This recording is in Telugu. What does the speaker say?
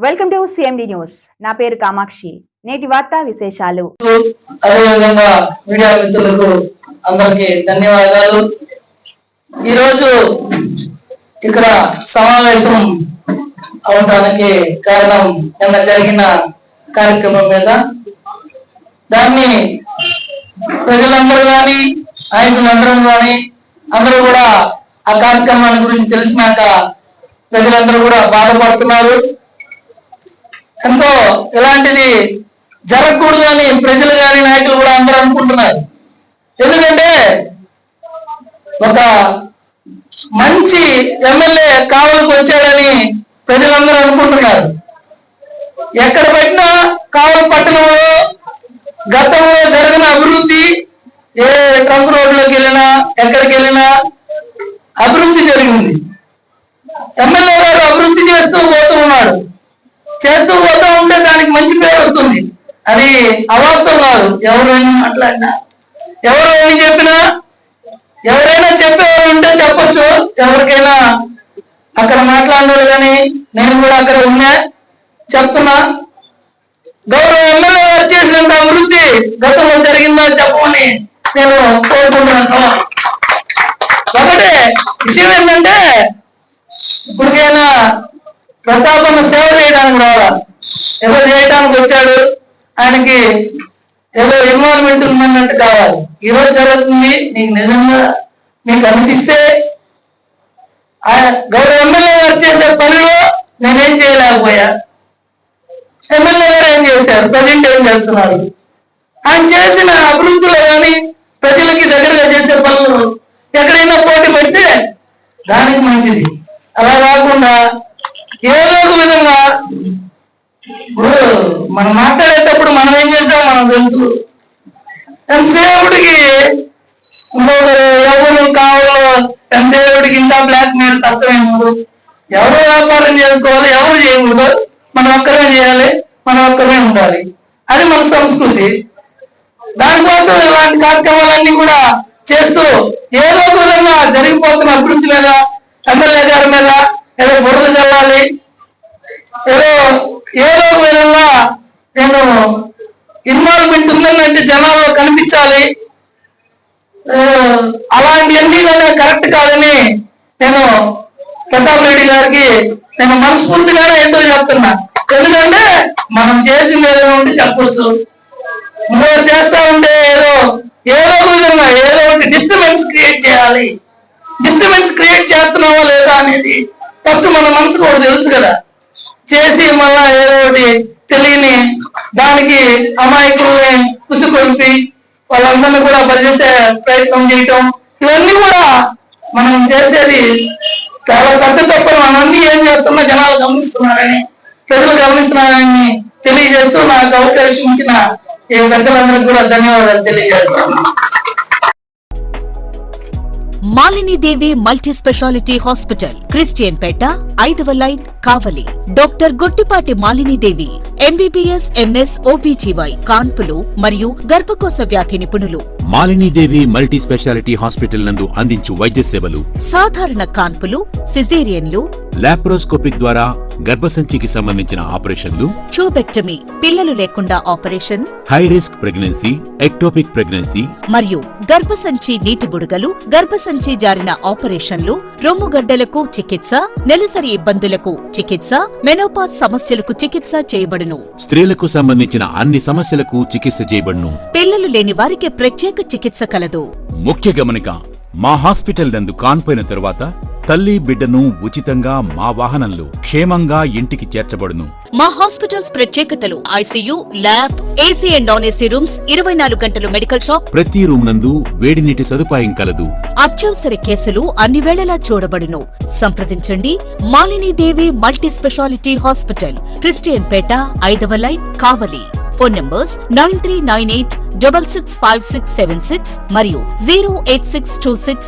Welcome to CMD news. నా పేరు కామాక్షి. నేటి వార్తా విశేషాలు. అదేవిధంగా మీడియా మిత్రులకు అందరికీ ధన్యవాదాలు. ఈరోజు ఇక్కడ సమావేశం అవడానికి కారణం నిన్న జరిగిన కార్యక్రమం మీద. దాన్ని ప్రజలందరూ కానీ నాయకులందరూ కానీ అందరూ కూడా ఆ కార్యక్రమాన్ని గురించి తెలిసినాక ప్రజలందరూ కూడా బాధపడుతున్నారు. ఎంతో ఇలాంటిది జరగకూడదు అని ప్రజలు కానీ నాయకులు కూడా అందరూ అనుకుంటున్నారు. ఎందుకంటే ఒక మంచి ఎమ్మెల్యే కావలికి వచ్చాడని ప్రజలందరూ అనుకుంటున్నారు. ఎక్కడ పెట్టినా కావలి పట్టణంలో గతంలో జరిగిన అభివృద్ధి, ఏ ట్రంక్ రోడ్లోకి వెళ్ళినా ఎక్కడికి వెళ్ళినా అభివృద్ధి జరిగింది. ఎమ్మెల్యే గారు అభివృద్ధి చేస్తూ పోతూ ఉన్నాడు. చేస్తూ పోతూ ఉంటే దానికి మంచి పేరు వస్తుంది. అది అవాస్తవం కాదు. ఎవరైనా మాట్లాడినా, ఎవరు ఏమి చెప్పినా, ఎవరైనా చెప్పేవారు ఉంటే చెప్పొచ్చు. ఎవరికైనా అక్కడ మాట్లాడినాడు కానీ నేను కూడా అక్కడ ఉన్నా చెప్తున్నా. గౌరవ ఎమ్మెల్యే గారు చేసినంత అభివృద్ధి గతంలో జరిగిందో చెప్పమని నేను కోరుకుంటున్నాను. ఒకటే విషయం ఏంటంటే, ఇప్పటికైనా ప్రతాపన్న సేవ చేయడానికి రావాలా. ఏదో చేయడానికి వచ్చాడు, ఆయనకి ఏదో ఇన్వాల్వ్మెంట్ ఉందన్నట్టు కావాలి. ఈరోజు జరుగుతుంది నీకు నిజంగా మీకు అనిపిస్తే గౌరవ ఎమ్మెల్యే గారు చేసే పనిలో నేనేం చేయలేకపోయా, ఎమ్మెల్యే గారు ఏం చేశారు, ప్రజెంట్ ఏం చేస్తున్నారు, ఆయన చేసిన అభివృద్ధిలో కానీ ప్రజలకి దగ్గరగా చేసే పనులు ఎక్కడైనా పోటీ పెడితే దానికి మంచిది. అలా కాకుండా ఏదో ఒక విధంగా మనం మాట్లాడేటప్పుడు మనం ఏం చేసాం మనం తెలుసు. ఎంతసేపటికి ఇంకొకరు ఎవరు కావాలో ఎంతసేపటికి ఇంకా బ్లాక్ మెయిల్ తక్కువేమో. ఎవరు వ్యాపారం చేసుకోవాలి, ఎవరు చేయకూడదు, మనం ఒక్కరే చేయాలి, మనం ఒక్కరే ఉండాలి. అది మన సంస్కృతి. దానికోసం ఇలాంటి కార్యక్రమాలన్నీ కూడా చేస్తూ ఏదో ఒక విధంగా జరిగిపోతున్న అభివృద్ధి మీద, ఎమ్మెల్యే గారి మీద ఏదో బురద చల్లాలి, ఏదో ఒక విధంగా నేను ఇన్వాల్వ్మెంట్ ఉందంటే జనాల్లో కనిపించాలి. అలాంటివన్నీ కూడా కరెక్ట్ కాదని నేను ప్రతాప్ రెడ్డి గారికి నేను మనస్ఫూర్తిగానే ఎంతో చెప్తున్నా. ఎందుకంటే మనం చేసిన ఏదో ఉంటే చెప్పొచ్చు, ఇంకోటి చేస్తా ఉంటే ఏదో ఒక విధంగా ఏదో ఒకటి డిస్టర్బెన్స్ క్రియేట్ చేయాలి. డిస్టర్బెన్స్ క్రియేట్ చేస్తున్నావా లేదా అనేది ఫస్ట్ మన మనసుకు ఒకటి తెలుసు కదా. చేసి మళ్ళా ఏదో ఒకటి తెలియని దానికి అమాయకుల్ని కుసికొల్పి వాళ్ళందరినీ కూడా పనిచేసే ప్రయత్నం చేయటం, ఇవన్నీ కూడా మనం చేసేది చాలా పెద్ద తప్పని మనన్నీ ఏం చేస్తున్నా జనాలు గమనిస్తున్నారని, ప్రజలు గమనిస్తున్నారని తెలియజేస్తూ నాకు అవకాశం ఇచ్చిన ఈ పెద్దలందరికీ కూడా ధన్యవాదాలు తెలియజేస్తున్నాను. Malinidevi multi speciality hospital, Christian Peta, 5వ line, Kavali. Doctor Gottipati Malinidevi, MBBS, MS, OBGY, కాన్పులు మరియు గర్భకోశ వ్యాధి నిపుణులు. మాలినీదేవి మల్టీ స్పెషాలిటీ హాస్పిటల్ నందు అందించు వైద్య సేవలు: సాధారణ కాన్పులు, సిజేరియన్లు, లాప్రోస్కోపిక్ ద్వారా గర్భసంచికి సంబంధించిన ఆపరేషన్లు, ట్యూబెక్టమీ, పిల్లలు లేకుండా operation, high risk pregnancy, ectopic pregnancy మరియు గర్భసంచి నీటి బుడగలు, గర్భసంచి జారిన ఆపరేషన్లు, రొమ్ముగడ్డలకు చికిత్స, నెలసరి ఇబ్బందులకు చికిత్స, మెనోపాజ్ సమస్యలకు చికిత్స చేయబడును. స్త్రీలకు సంబంధించిన అన్ని సమస్యలకు చికిత్స చేయబడును. పిల్లలు లేని వారికి ప్రత్యేక చికిత్స కలదు. ముఖ్య గమనిక: మా హాస్పిటల్ నందు కాన్పోయిన తరువాత తల్లి బిడ్డను ఉచితంగా మా వాహనంలో క్షేమంగా ఇంటికి చేర్చబడును. మా హాస్పిటల్స్ ప్రత్యేకతలు: ICU, lab, AC and non AC rooms, 24 గంటలు మెడికల్ షాప్, ప్రతి రూమ్ నందు వేడి నీటి సదుపాయం కలదు. అత్యవసర కేసులు అన్ని వేళలా చూడబడును. సంప్రదించండి. Malinidevi multi speciality hospital, Christian Peta, 5వ లైన్, కావలి. ఫోన్ నంబర్స్ 9398665676 మరియు 08626